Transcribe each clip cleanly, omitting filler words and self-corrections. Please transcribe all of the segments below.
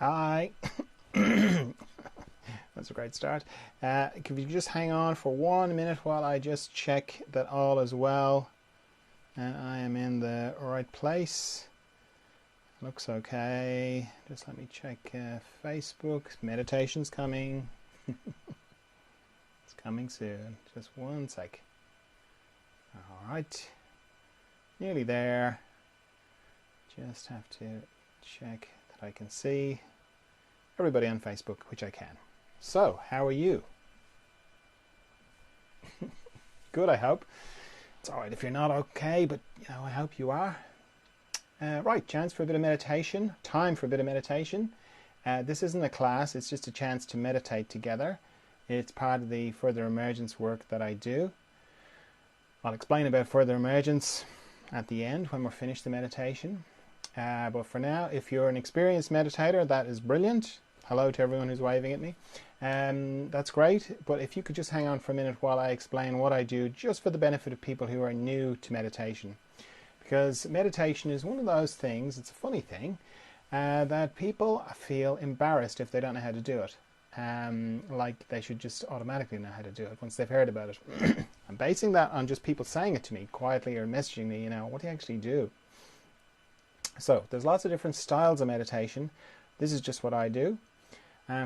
Hi. That's a great start. If you just hang on for 1 minute while I just check that all is well and I am in the right place. Looks okay. Just let me check Facebook. Meditation's coming. It's coming soon. Just 1 sec. All right. Nearly there. Just have to check that I can see everybody on Facebook, which I can. So, how are you? Good, I hope. It's alright if you're not okay, but I hope you are. Right, chance for a bit of meditation. Time for a bit of meditation. This isn't a class, it's just a chance to meditate together. It's part of the further emergence work that I do. I'll explain about further emergence at the end when we're finished the meditation. But for now, if you're an experienced meditator, that is brilliant. Hello to everyone who's waving at me. That's great. But if you could just hang on for a minute while I explain what I do, just for the benefit of people who are new to meditation. Because meditation is one of those things, it's a funny thing, that people feel embarrassed if they don't know how to do it. Like they should just automatically know how to do it once they've heard about it. I'm basing that on just people saying it to me quietly or messaging me, what do you actually do? So there's lots of different styles of meditation. This is just what I do.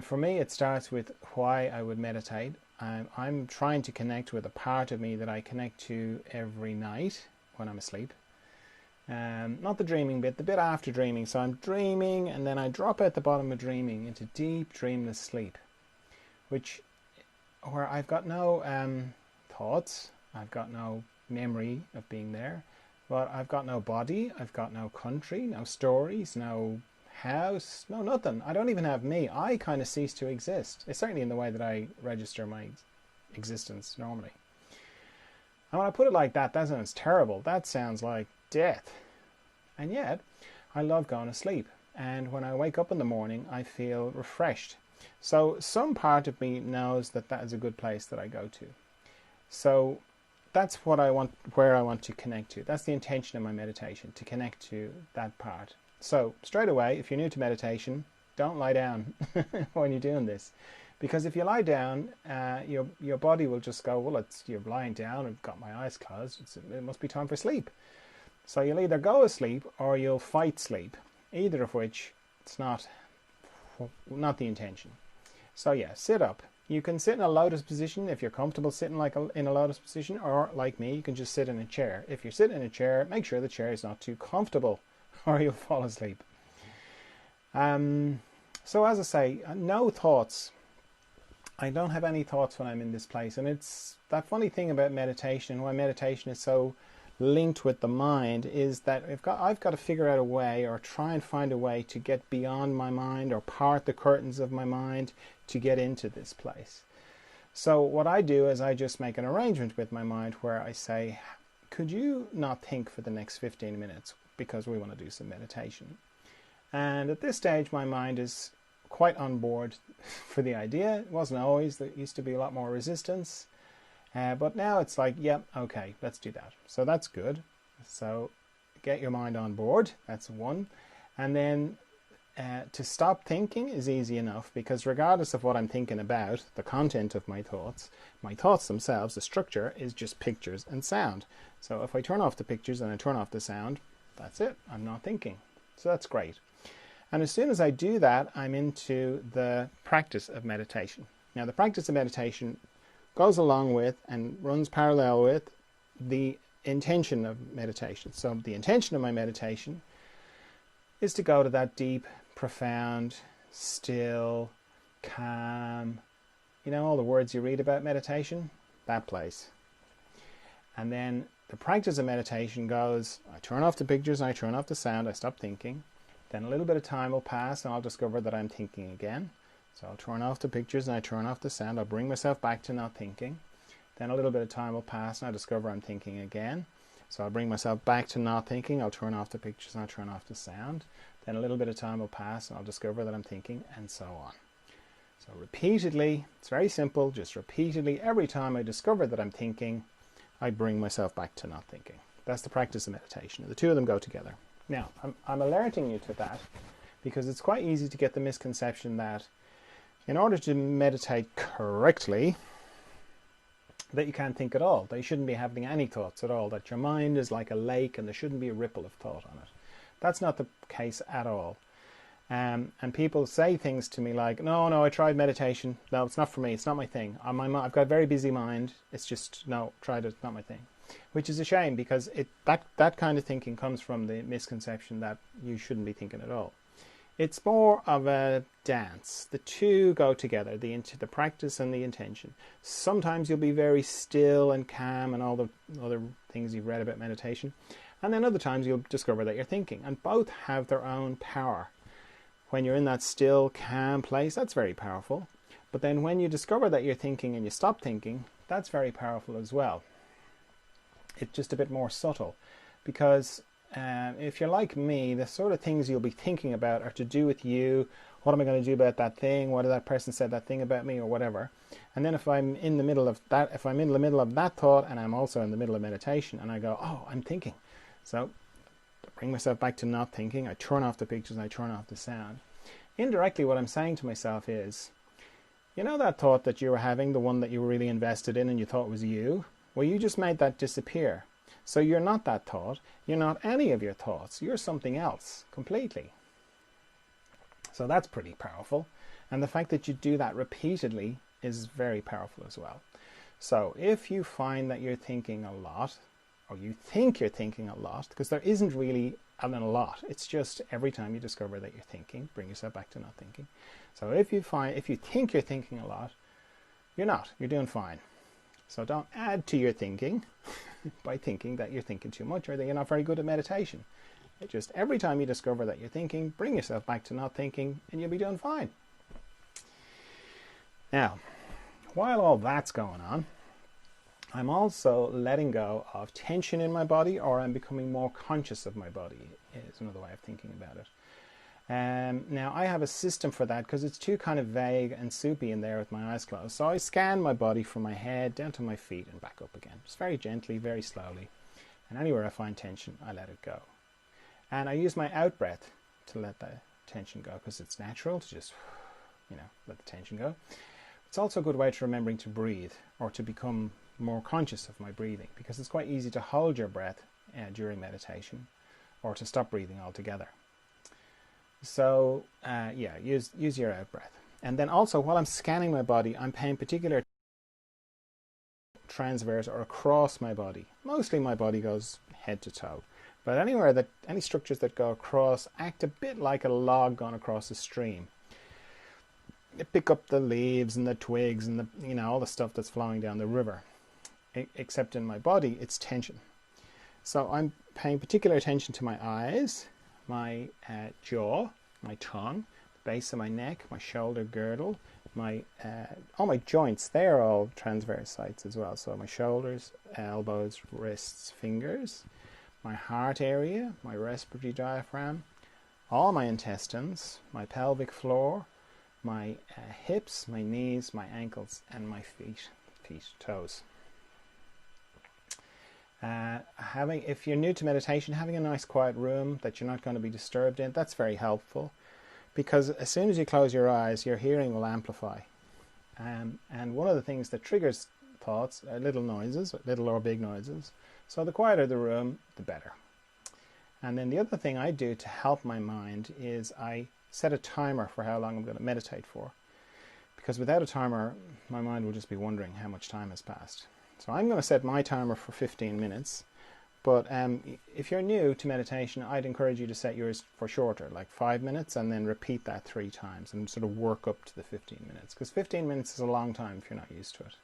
For me, it starts with why I would meditate. I'm trying to connect with a part of me that I connect to every night when I'm asleep. Not the dreaming bit, the bit after dreaming. So I'm dreaming and then I drop at the bottom of dreaming into deep dreamless sleep, where I've got no thoughts, I've got no memory of being there, but I've got no body, I've got no country, no stories, no house, no nothing. I don't even have me. I kind of cease to exist. It's certainly in the way that I register my existence normally. And when I put it like that, that sounds terrible. That sounds like death. And yet, I love going to sleep. And when I wake up in the morning, I feel refreshed. So some part of me knows that that is a good place that I go to. So that's what I want, where I want to connect to. That's the intention of my meditation, to connect to that part. So straight away, if you're new to meditation, don't lie down when you're doing this. Because if you lie down, your body will just go, well, you're lying down, I've got my eyes closed, it must be time for sleep. So you'll either go asleep or you'll fight sleep, either of which it's not the intention. So yeah, sit up. You can sit in a lotus position if you're comfortable sitting in a lotus position, or like me, you can just sit in a chair. If you're sitting in a chair, make sure the chair is not too comfortable or you'll fall asleep. So as I say, no thoughts. I don't have any thoughts when I'm in this place. And it's that funny thing about meditation, why meditation is so linked with the mind, is that I've got to figure out a way, or try and find a way to get beyond my mind, or part the curtains of my mind to get into this place. So what I do is I just make an arrangement with my mind where I say, could you not think for the next 15 minutes because we want to do some meditation? And at this stage my mind is quite on board for the idea. It wasn't always. There used to be a lot more resistance. But now it's like, yep, okay, let's do that. So that's good. So get your mind on board. That's one. And then to stop thinking is easy enough, because regardless of what I'm thinking about, the content of my thoughts themselves, the structure is just pictures and sound. So if I turn off the pictures and I turn off the sound, that's it. I'm not thinking. So that's great. And as soon as I do that, I'm into the practice of meditation. Now, the practice of meditation goes along with and runs parallel with the intention of meditation. So the intention of my meditation is to go to that deep, profound, still, calm, all the words you read about meditation, that place. And then the practice of meditation goes, I turn off the pictures, I turn off the sound, I stop thinking. Then a little bit of time will pass and I'll discover that I'm thinking again. So I'll turn off the pictures and I turn off the sound. I'll bring myself back to not thinking. Then a little bit of time will pass and I'll discover I'm thinking again. So I'll bring myself back to not thinking. I'll turn off the pictures and I'll turn off the sound. Then a little bit of time will pass and I'll discover that I'm thinking, and so on. So repeatedly, it's very simple, just repeatedly, every time I discover that I'm thinking, I bring myself back to not thinking. That's the practice of meditation. The two of them go together. Now, I'm alerting you to that because it's quite easy to get the misconception that in order to meditate correctly, that you can't think at all, that you shouldn't be having any thoughts at all, that your mind is like a lake and there shouldn't be a ripple of thought on it. That's not the case at all. And people say things to me like, no, I tried meditation. No, it's not for me. It's not my thing. I've got a very busy mind. It's just, no, tried it. It's not my thing. Which is a shame, because that kind of thinking comes from the misconception that you shouldn't be thinking at all. It's more of a dance. The two go together, the practice and the intention. Sometimes you'll be very still and calm and all the other things you've read about meditation. And then other times you'll discover that you're thinking. And both have their own power. When you're in that still, calm place, that's very powerful. But then when you discover that you're thinking and you stop thinking, that's very powerful as well. It's just a bit more subtle. Because if you're like me, the sort of things you'll be thinking about are to do with you. What am I going to do about that thing? What did that person said that thing about me, or whatever? And then if I'm in the middle of that, if I'm in the middle of that thought and I'm also in the middle of meditation and I go, oh, I'm thinking. So bring myself back to not thinking. I turn off the pictures and I turn off the sound. Indirectly, what I'm saying to myself is, you know that thought that you were having, the one that you were really invested in and you thought was you? Well, you just made that disappear. So you're not that thought. You're not any of your thoughts. You're something else completely. So that's pretty powerful. And the fact that you do that repeatedly is very powerful as well. So if you find that you're thinking a lot, or you think you're thinking a lot, because there isn't really a lot. It's just every time you discover that you're thinking, bring yourself back to not thinking. So if you think you're thinking a lot, you're not. You're doing fine. So don't add to your thinking by thinking that you're thinking too much or that you're not very good at meditation. It just every time you discover that you're thinking, bring yourself back to not thinking and you'll be doing fine. Now, while all that's going on, I'm also letting go of tension in my body, or I'm becoming more conscious of my body, is another way of thinking about it. Now, I have a system for that because it's too kind of vague and soupy in there with my eyes closed. So I scan my body from my head down to my feet and back up again. Just very gently, very slowly. And anywhere I find tension, I let it go. And I use my out breath to let the tension go, because it's natural to just, let the tension go. It's also a good way to remembering to breathe, or to become more conscious of my breathing, because it's quite easy to hold your breath during meditation, or to stop breathing altogether. So use your out breath. And then also, while I'm scanning my body, I'm paying particular transverse or across my body. Mostly my body goes head to toe, but any structures that go across act a bit like a log going across a stream. They pick up the leaves and the twigs and all the stuff that's flowing down the river. Except in my body, it's tension. So I'm paying particular attention to my eyes, my jaw, my tongue, the base of my neck, my shoulder girdle, all my joints. They're all transverse sites as well. So my shoulders, elbows, wrists, fingers, my heart area, my respiratory diaphragm, all my intestines, my pelvic floor, my hips, my knees, my ankles, and my feet, toes. If you're new to meditation, having a nice quiet room that you're not going to be disturbed in, that's very helpful, because as soon as you close your eyes, your hearing will amplify. And one of the things that triggers thoughts are little noises, little or big noises. So the quieter the room, the better. And then the other thing I do to help my mind is I set a timer for how long I'm going to meditate for. Because without a timer, my mind will just be wondering how much time has passed. So I'm going to set my timer for 15 minutes. But if you're new to meditation, I'd encourage you to set yours for shorter, like 5 minutes, and then repeat that 3 times and sort of work up to the 15 minutes. Because 15 minutes is a long time if you're not used to it.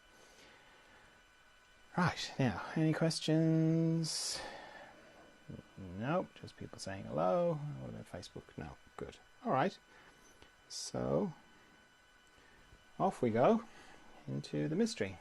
Right, now, any questions? No, just people saying hello. What about Facebook? No, good. All right, so off we go into the mystery.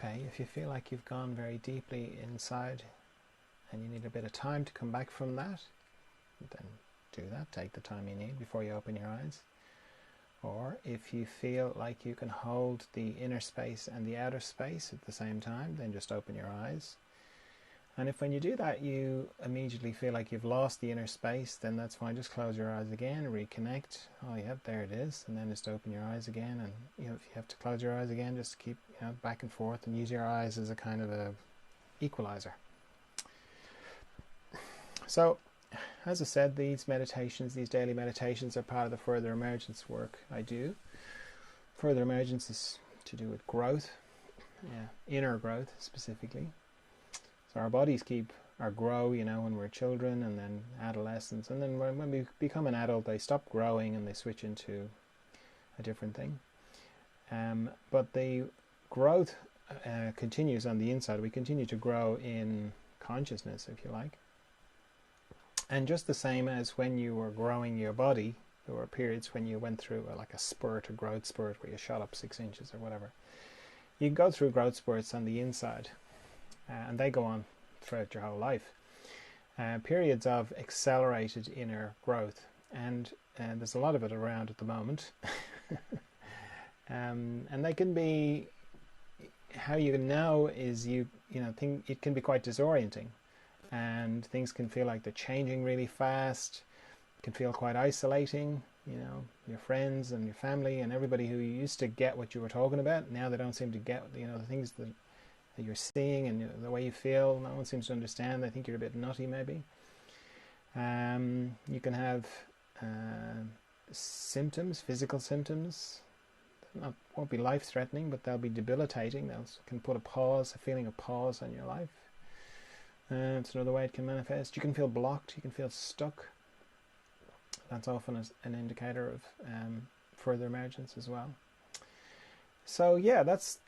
okay, if you feel like you've gone very deeply inside and you need a bit of time to come back from that, then do that. Take the time you need before you open your eyes. Or if you feel like you can hold the inner space and the outer space at the same time, then just open your eyes. And if when you do that you immediately feel like you've lost the inner space, then that's fine. Just close your eyes again, reconnect. Oh, yep, there it is. And then just open your eyes again. And if you have to close your eyes again, just keep back and forth and use your eyes as a kind of a equalizer. So, as I said, these meditations, these daily meditations, are part of the further emergence work I do. Further emergence is to do with growth, inner growth specifically. So our bodies grow, when we're children and then adolescents, and then when we become an adult, they stop growing and they switch into a different thing. But the growth continues on the inside. We continue to grow in consciousness, if you like. And just the same as when you were growing your body, there were periods when you went through like a spurt, a growth spurt, where you shot up 6 inches or whatever. You can go through growth spurts on the inside. And they go on throughout your whole life. Periods of accelerated inner growth, and there's a lot of it around at the moment. And they can be, how you know is it can be quite disorienting, and things can feel like they're changing really fast. It can feel quite isolating. Your friends and your family and everybody who used to get what you were talking about, now they don't seem to get the things that you're seeing and the way you feel. No one seems to understand. They think you're a bit nutty, maybe. You can have symptoms, physical symptoms. Won't be life-threatening, but they'll be debilitating. They can put a feeling of pause on your life. It's another way it can manifest. You can feel blocked. You can feel stuck. That's often an indicator of further emergence as well. So yeah, that's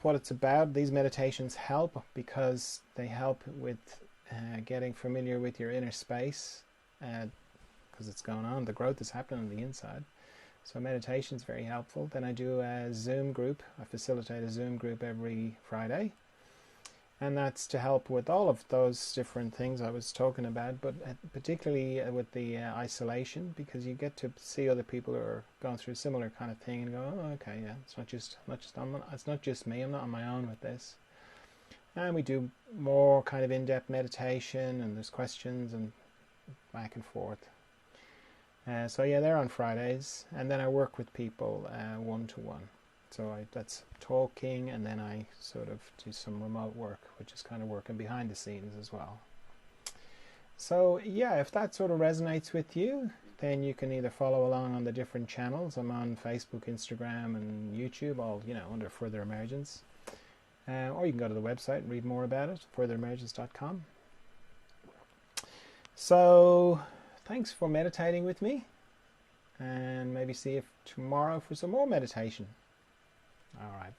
what it's about. These meditations help because they help with getting familiar with your inner space, because it's going on. The growth is happening on the inside. So meditation is very helpful. Then I do a Zoom group. I facilitate a Zoom group every Friday. And that's to help with all of those different things I was talking about, but particularly with the isolation, because you get to see other people who are going through a similar kind of thing and go, oh, okay, yeah, it's not just me. I'm not on my own with this. And we do more kind of in-depth meditation, and there's questions and back and forth. So yeah, they're on Fridays, and then I work with people one-to-one. So that's talking, and then I sort of do some remote work, which is kind of working behind the scenes as well. So yeah, if that sort of resonates with you, then you can either follow along on the different channels. I'm on Facebook, Instagram, and YouTube, all under Further Emergence. Or you can go to the website and read more about it, furtheremergence.com. So thanks for meditating with me, and maybe see you tomorrow for some more meditation. All right.